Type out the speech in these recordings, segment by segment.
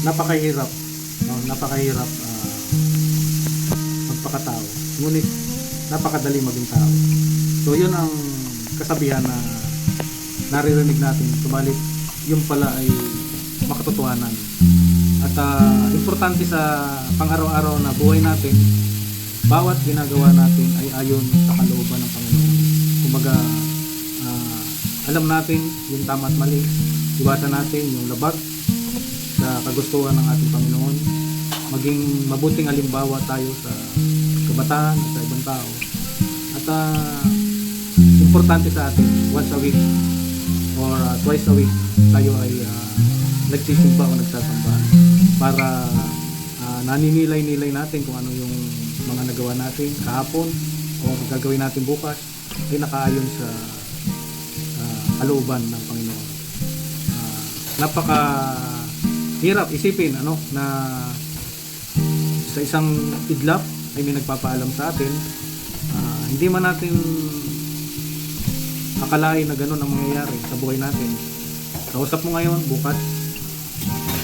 napakahirap, no? Napakahirap magpakatao. Ngunit napakadali maging tao. So yun ang kasabihan na naririnig natin, subalit yung pala ay makatotohanan. At importante sa pang-araw-araw na buhay natin, bawat ginagawa natin ay ayon sa kalooban ng Panginoon. Kumbaga, alam natin yung tama at mali, iwasan natin yung labag sa kagustuhan ng ating Panginoon, maging mabuting halimbawa tayo sa kabataan at sa ibang tao. At importante sa atin, once a week or twice a week, tayo ay nagsisimba o nagsasamba para naninilay-nilay natin kung ano yung mga nagawa natin kahapon o gagawin natin bukas ay nakaayon sa kalooban ng Panginoon. Napaka hirap isipin na sa isang idlap ay may nagpapaalam sa atin. Hindi man natin akalain na gano'n ang mangyayari sa buhay natin. Kausap mo ngayon, bukas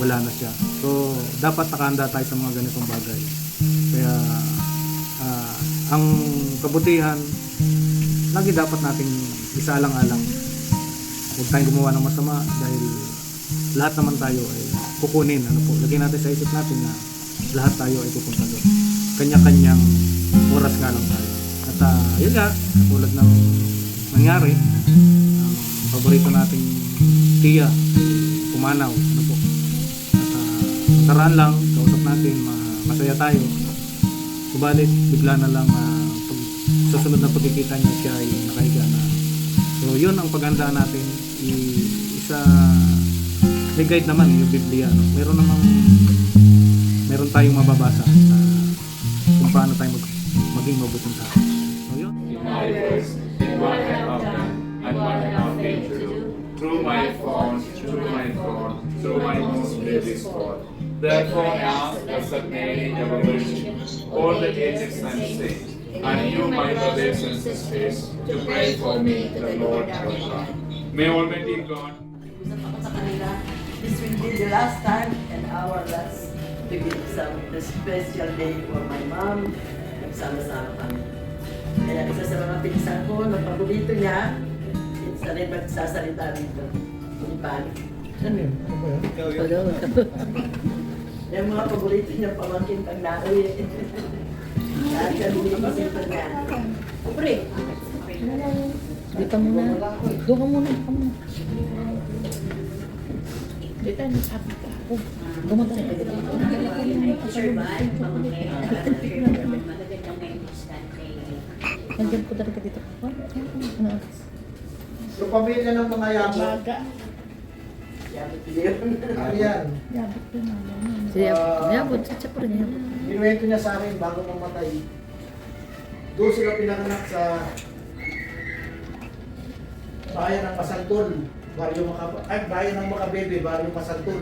wala na siya. So dapat nakahanda tayo sa mga ganitong bagay. Kaya ang kabutihan lagi dapat nating isaalang-alang. Huwag tayong gumawa ng masama dahil lahat naman tayo ay kukunin. Lagyan natin sa isip natin na lahat tayo ay pupunta doon. Kanya-kanyang oras nga lang tayo. At yun nga, tulad ng nangyari, ang paborito nating tiya, pumanaw. At nakaraan lang, kausap natin, masaya tayo. Subalit, bigla na lang susunod na pagkikita niya siya ay nakahiga na. So yun ang paghandaan natin. May guide naman yung Biblia. Meron tayong mababasa kung paano tayo maging mabuting tao. So yun. My words, in what I have done, and what I have failed to do, through my faults, through my fraud, through my most grievous fault. Therefore ask Blessed Mary, ever Virgin, all the aged and saints, and you, my brothers and sisters, to pray for me to the Lord our God. May Almighty God. Usap ako sa kanila, this will be the last time and our last to give some the special day for my mom. Nagsama-sama kami. Kaya isa sa mga pinsan ko, na paborito niya, isa rin magsasalita dito. Punipan. Ano yun? Ano ba yun? Yung mga paborito niya pamangkin pag nauwi. Lahat siya binibisita niya. Pre! Di ka muna. Doon ka muna. Dito na sabi ka. Gumaga na ka. Sure ba? Magagandang may understand kay... Nandiyan po talaga dito. Ano? Yung pamilya ng mga yaman, Baga. Yabot yun. ano yan? Yabot po na. Yabot. Sa pa rin yabot. Binuwento niya sa akin bago mamatay. Doon sila pinanganak sa bayan ng Masantol. Bayan ng Makabebe, Baryo Masantol.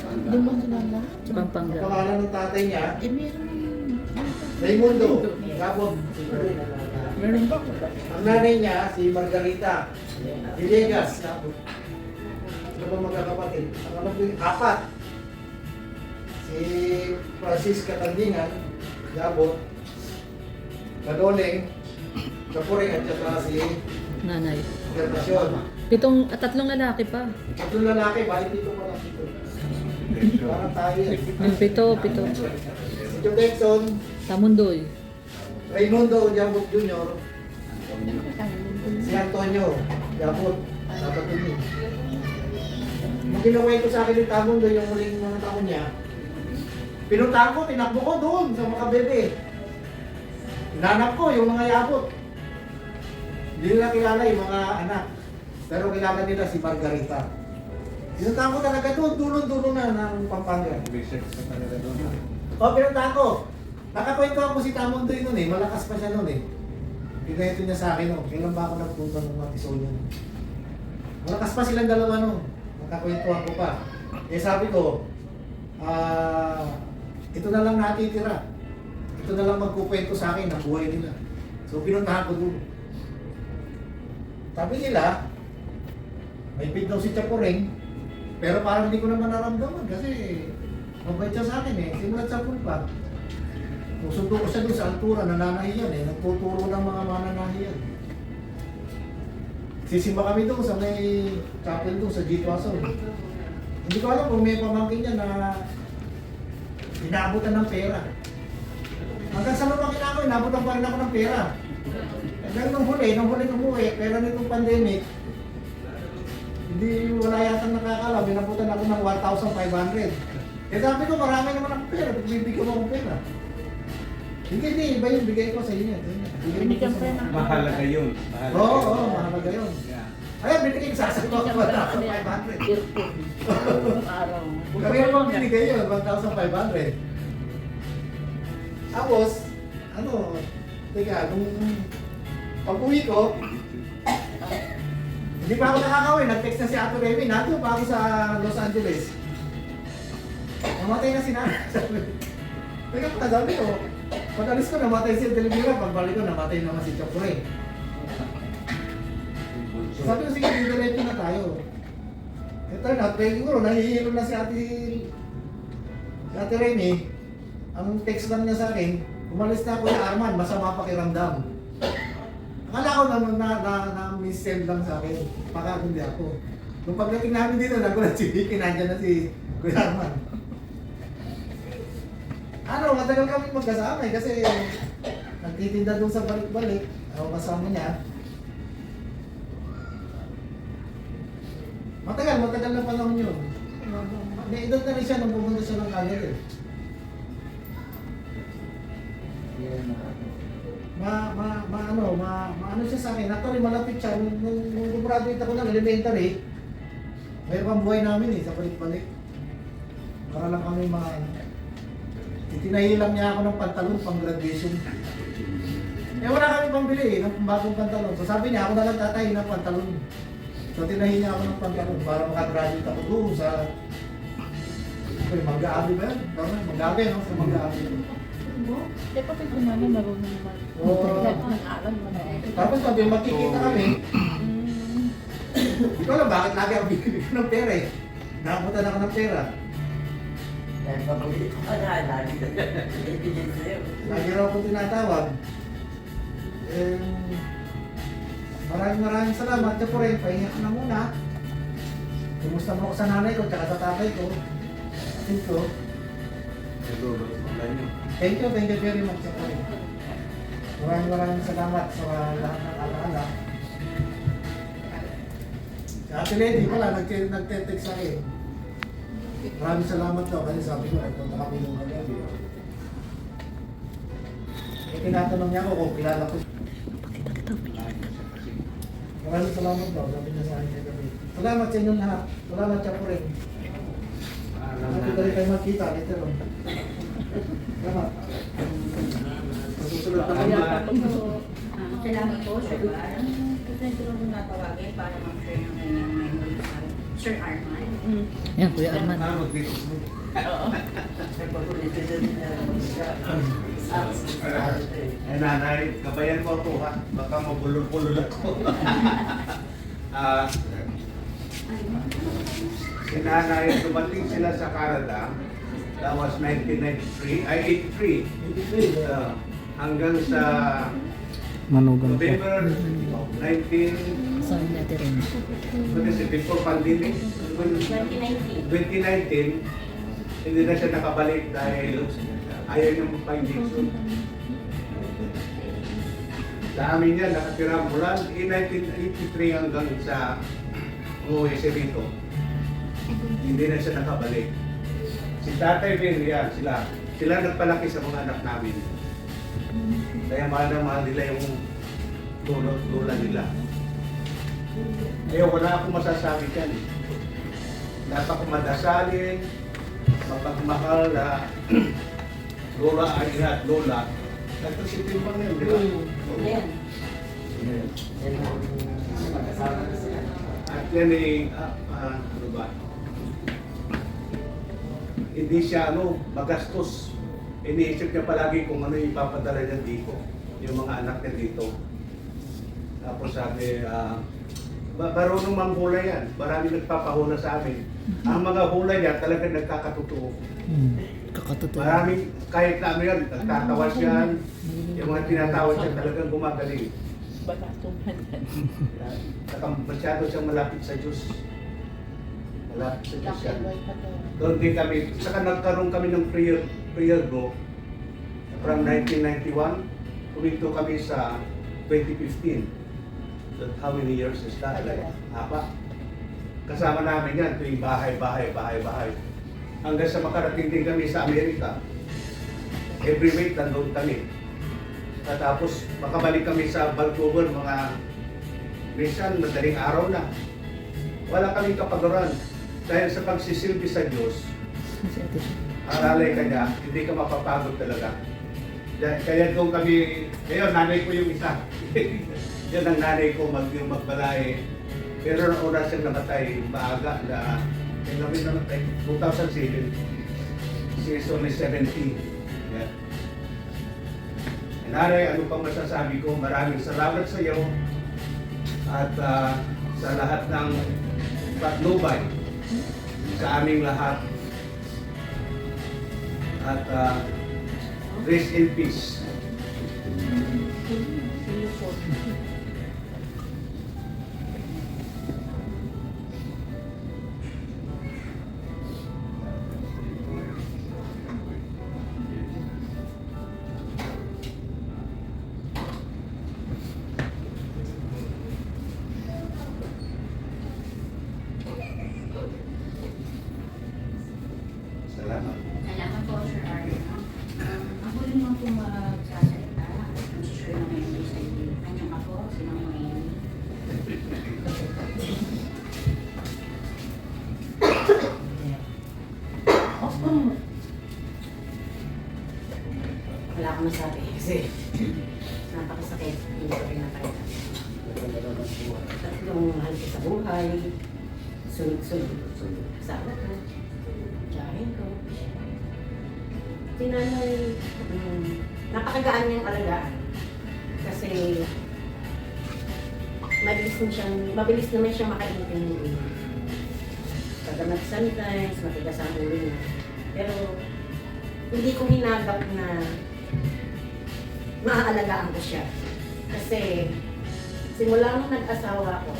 Doon mo sila lahat. Sa Ang Pampanga. pangalan ng tatay niya, Eh, meron. Raimundo, Gabog. Meron ba? Ang nanay niya, si Margarita Villegas. Ano ba magkakapatid? Ang alam ko yung apat. Si Francisca Tandingan, Gabot, Kadoleng, Kapuring at saka si Nanay. Gervasyon. Tatlong lalaki pa. Tatlong lalaki, balik dito pa lang dito. Parang tayo yan. Yung pito. Si Joe Dexon, Tamundoy. Raimundo Jambot Jr., si Antonio Jambot, Sabatuni. Nung kinuwento sa akin yung tamon doon, yung muling mga taon niya, pinuntahan ko, tinakbo ko doon sa Makabebe. Hinanap ko yung mga yabot. Hindi nila kilala yung mga anak. Pero kilala nila si Margarita. Pinuntahan ko talaga doon, dulo-dulo na ng Pampanga. O, pinuntahan ko. Nakakwento ako si Tamon doon noon malakas pa siya noon Pinwento niya sa akin kailan ba ako nagpunta ng Matisonia. Malakas pa silang dalawa noon. Nakakwentuhan ko pa. Sabi ko, ito na lang natitira. Ito na lang magkukwento sa akin ng buhay nila. So pinuntahan ko doon. Sabi nila, may pit daw si Chapuring, pero parang hindi ko naman naramdaman kasi Mabait siya sa akin eh. Simulat sa pool pa. Susundo ko siya doon sa altura, nananahiyan eh. Nagtuturo ng mga mananahiyan. Sisimba kami doon sa may chapel doon sa G. Tuason. Hindi ko alam kung may pamangkin niya na inaabutan ng pera. Hanggang sa lumaki na ako, inabutan pa rin ako ng pera. Dahil nung huli umuwi, pera nitong pandemic, hindi wala yata nakakala, binabutan ako ng 1,500. Eh sabi ko, marami naman akong pera, bibigyan mo akong pera. Hindi, iba yung bigay ko sa inyo. Binigyan pa yun. Mahalaga yun. Mahalaga Oo, yun. mahalaga yun. Yeah. Ayun, binigay ko sa akin ko Binigyan pa yun. 1,500. Earphone. Araw. Kami naman binigay yun, 1,500. Tapos, ano, teka, nung pag-uwi ko, hindi pa ako nakakawin, nag-text na si Ato Remy, nato pa ako sa Los Angeles. Namatay na si Nana. Teka pa, sabi ko, pag alis ko, namatay si Delmira, pagbalik ko, namatay naman si Chokure. Sabi ko, sige, diretso na tayo. Ito na, siguro, nahihilo na si Ate Remy. Ang text lang niya sa akin, umalis na ako sa Arman, masama pakiramdam. Akala ko na-miss-send lang sa akin, baka hindi ako. Nung pagdating namin dito, nagulat si Vicky, nandiyan na si Kuya Arman. Ano, matagal kami magkasama eh, kasi nagtitinda doon sa balik-balik, ako kasama niya. Matagal na panahon yun. May edad na rin siya nung pumunta siya ng Calgary. Ano siya sa akin. Actually, malapit siya. Nung graduate ako ng elementary, mayroon pang buhay namin eh, sa balik-balik. Para lang kami itinahi lang niya ako ng pantalon pang graduation. Eh wala kami pambili eh, ng bagong pantalon. So sabi niya, ako na lang tatahi ng pantalon. So tinahi niya ako ng pantalon para makagraduate ako doon sa... Mangga-abi ba yan? Mangga-abi, no? Sa Mangga-abi. Di pa pag kumano, marunong naman. Oo. Nag-aral mo na. Tapos sabi, magkikita kami. Hindi ko alam bakit lagi ako bibigyan ng pera eh. Nakabutan ako ng pera. Dahil paborito ko na, lagi na ibigay sa'yo. Lagi raw akong tinatawag. Maraming salamat. Siya po rin, pahinga ko na muna. Kumusta mo ako sa nanay ko, tsaka sa tatay ko. Atin ko. Thank you very much. Siya po rin. Maraming salamat sa lahat ng alaala. Si Ate Lady pala, nagte-text sa akin. Maraming salamat daw kasi sabi ko, nagpunta kami ng kagabi. Eh, tinatanong niya ako kung kilala ko. Maraming salamat daw, sabi niya sa akin kagabi. Salamat sa inyong lahat. Salamat siya po rin. Nakita rin kayo magkita, later on. Salamat. Susunod na kanya. Salamat po, Sir Bar. Kasi ito lang natawagin para mag-share ng kanyang memories sa Sir Arman. Yan, Kuya Arman. Paborito din niya siya. Eh nanay, kabayan mo ako ha. Baka mabulol-bulol ako. Si nanay, dumating sila sa Canada. That was 1993, ay 83. Hanggang sa Manugang po. November 19, Saan natin rin? what is it, before pandemic? 2019. 2019, hindi na siya nakabalik dahil ayaw niya magpa-injection. Sa amin yan, nakatira mula 1983 hanggang sa umuwi siya rito. Hindi na siya nakabalik. Si Tatay Ben, yan, sila nagpalaki sa mga anak namin. Kaya mahal na mahal nila yung lula nila. Kaya wala akong masasabi dyan. Dapat akong madasalin, mapagmahal na lola ay at lola. Nagpasipin pa ngayon, di ba? Yan. Yan ang magkasama na sila. At yan eh, ano ba? Hindi siya magastos. Iniisip niya palagi kung ano yung ipapadala niya dito. Yung mga anak niya dito. Tapos sabi, marunong manghula yan. Marami nagpapahula sa amin. Ang mga hula niya talaga nagkakatotoo. Kakatotoo. Maraming, kahit na ano yan, nagtatawa siya, yung mga tinatawa siya talagang gumagaling. Saka masyado siyang malapit sa Diyos. Malapit sa Diyos yan. Doon din kami, saka nagkaroon kami ng prayer group from 1991. Tuminto kami sa 2015. So, how many years is that? Like, apa? Kasama namin yan, tuwing bahay. Hanggang sa makarating din kami sa Amerika. Every week nandun kami. At tapos makabalik kami sa Vancouver mga minsan madaling araw na. Wala kaming kapagaran. Dahil sa pagsisilbi sa Diyos, aralay ka niya, hindi ka mapapagod talaga. Kaya doon kami, ngayon nanay ko yung isa. Yan ang nanay ko yung magbalay. Pero nung una siyang namatay, maaga na, yung namin namatay, 2007. She is only 70. Yeah. Nanay, ano pang masasabi ko? Maraming salamat sa iyo at sa lahat ng patnubay sa aming lahat. At rest in peace. Salamat. Salamat po, Sir Arno. Ako rin naman po magsasalita. I'm sure na may hindi sa kanyang ako, sino may Wala akong masabi kasi napakasakit. Hindi ko rin napakita. Tatlong mahal ko sa buhay. Sunod-sunod. Kasama ko. Tiyahin ko. Tinanay, napakagaan niyang alagaan. Kasi mabilis naman siyang makaintindi. Pagkamat sometimes, matigas ang ulo niya. Pero hindi ko hinagap na maaalagaan ko siya. Kasi simula nung nag-asawa ko,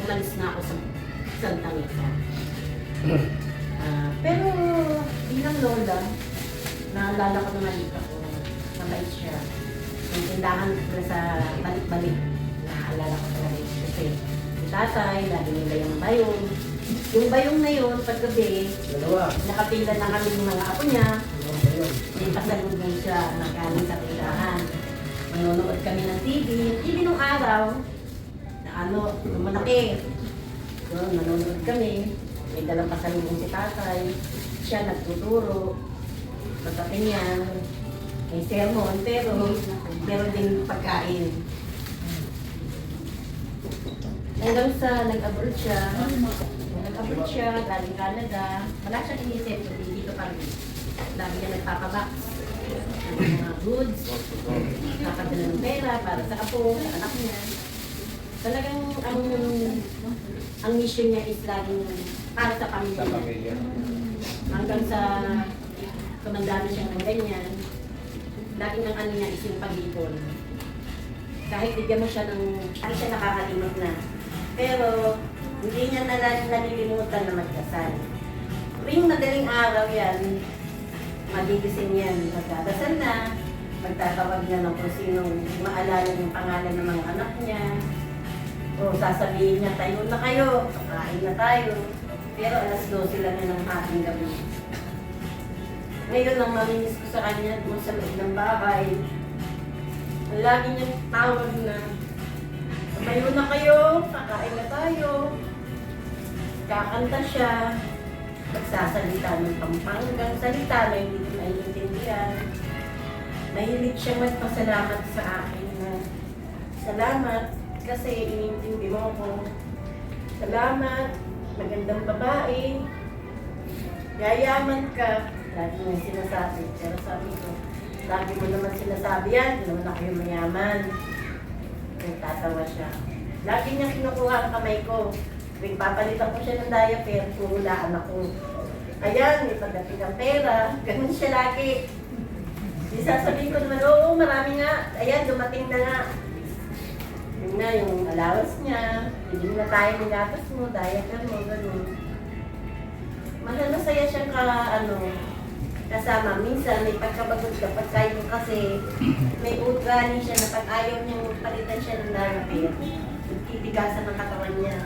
umalis na ako sa Santa Mesa. Pero bilang lola, naalala ko na malika ko, mabait siya. Yung tindahan ko sa balik-balik, naalala ko talaga yun. Kasi si tatay, lagi nila yung bayong. Yung bayong na yun, paggabi, nakapila na kami ng mga apo niya. May pasalubong siya, nakaling sa tindahan. Manonood kami ng TV. Yung TV nung araw, na yung malaki. So, nanonood kami. May dalang pasalubong si tatay. Siya nagtuturo. Pagkakin niya, may sermon, pero meron din pagkain. Hanggang sa nag-abroad siya. Nag-abroad siya, galing Canada. Wala siyang inisip, dito pa rin. Lagi niya nagpapabox ng mga goods. Nakadala ng pera para sa apo, sa anak niya. Talagang ang mission niya is laging para sa pamilya. Hanggang sa tumanda na siya ng ganyan, laging ang ano niya is yung pag-ipon. Kahit bigyan mo siya ng, hindi siya nakakalimot na. Pero hindi niya nalilimutan na magdasal. Tuwing madaling araw yan, magigising yan, magdadasal na, magtatawag na ng kung sinong maalala yung pangalan ng mga anak niya. O sasabihin niya, tayo na kayo, kain na tayo. Pero alas 12 lang yan ng hating gabi. Ngayon ang maminis ko sa kanya doon sa loob ng bahay. Lagi niyang tawag na, tayo na kayo, kakain na tayo. Kakanta siya, magsasalita ng Pampangang salita na hindi ko naiintindihan. Mahilig siya magpasalamat sa akin na salamat kasi inintindi mo ko. Salamat, magandang babae, yayaman ka. Lagi mo sinasabi, pero sabi ko, lagi mo naman sinasabi yan, hindi naman ako yung mayaman. Nagtatawa siya. Lagi niya kinukuha ang kamay ko. Papalitan ko siya ng diaper, purulaan ako. Ayan, may pagdating ng pera, ganun siya lagi. Sasabihin ko naman, oo, marami nga. Ayan, dumating na nga. Yun na, yung allowance niya. Hindi na tayo nilapas mo, diaper mo, ganun. Masaya siyang kasama. Minsan, may pagkabagod kapag kayo kasi may ugali siya na pag ayaw niyang palitan siya ng diaper, titigasan ng katawan niya.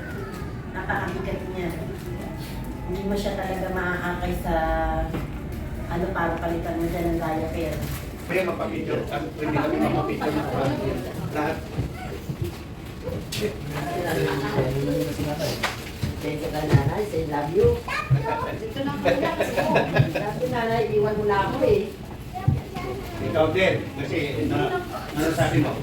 Napakabigat niya. Hindi mo siya talaga maaakay sa para palitan mo dyan ng diaper. Kaya mapapicture, pwede kami mapapicture na lahat. Thank you, nanay. Say love you. Dito na ako na kasi ako. Love you, nanay. Iwan mo na ako eh. Ikaw din, kasi ano sabi mo?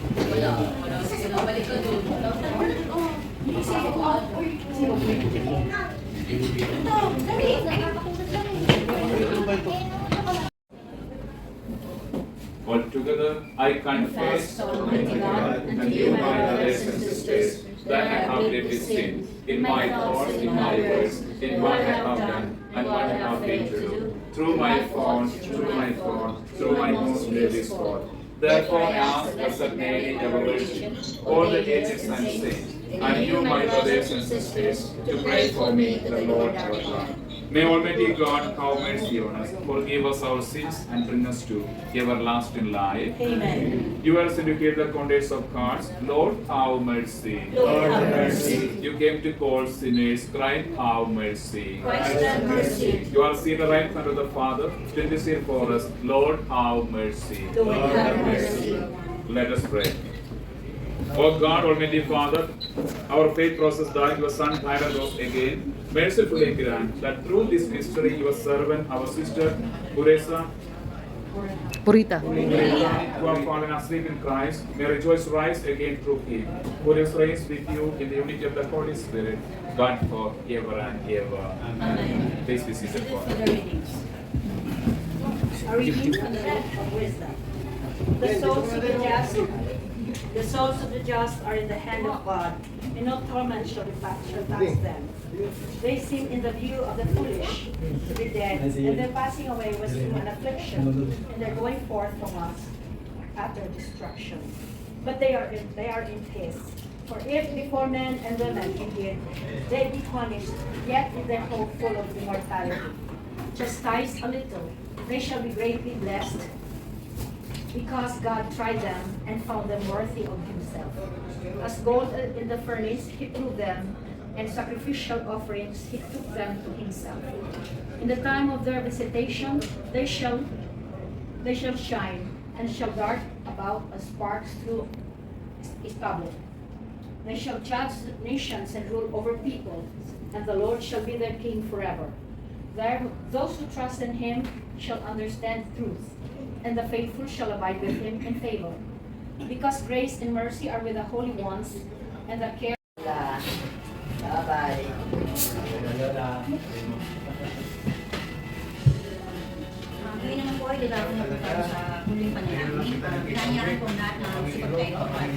Altogether, I confess to Almighty God and you, my brothers and sisters, that I have greatly sinned in my thoughts, in my words, in what I have done and what I have failed to do, through my faults, through my fault, through my most grievous fault. Therefore, I ask Blessed Mary, ever Virgin, all the aged and saints, and you, my brothers and sisters, to pray for me, the Lord our God. May Almighty God have mercy on us, forgive us our sins, and bring us to everlasting life. Amen. You are sent to hear the contents of cards. Lord, have mercy. Lord, have mercy. You came to call sinners. Christ, have mercy. Christ, have mercy. You are seated right hand of the Father. Still this here for us. Lord, have mercy. Lord, have mercy. Let us pray. O God, Almighty Father, our faith process that your Son died and rose again, mercifully grant that through this mystery your servant, our sister, Puresa, Purita. who have fallen asleep in Christ, may rejoice rise again through him, who is raised with you in the unity of the Holy Spirit, God for ever and ever. Amen. Please be seated for For the readings. A reading from the book of wisdom. The souls of the just are in the hand of God, and no torment shall touch them. They seem in the view of the foolish to be dead, and their passing away was through an affliction, and their going forth from us after destruction. But they are in peace. For if before men and women indeed they be punished, yet is their hope full of immortality. Chastised a little, they shall be greatly blessed, because God tried them and found them worthy of himself. As gold in the furnace, he proved them, and sacrificial offerings, he took them to himself. In the time of their visitation, they shall shine, and shall dart about as sparks through stubble. They shall judge nations and rule over people, and the Lord shall be their king forever. Those who trust in him shall understand truth, and the faithful shall abide with him in favor. Because grace and mercy are with the holy ones, and the care Bye-bye. Ngayon naman po ay dinarong na sa huling panalangin. Pinanyahan po lahat na si Pagkain ko at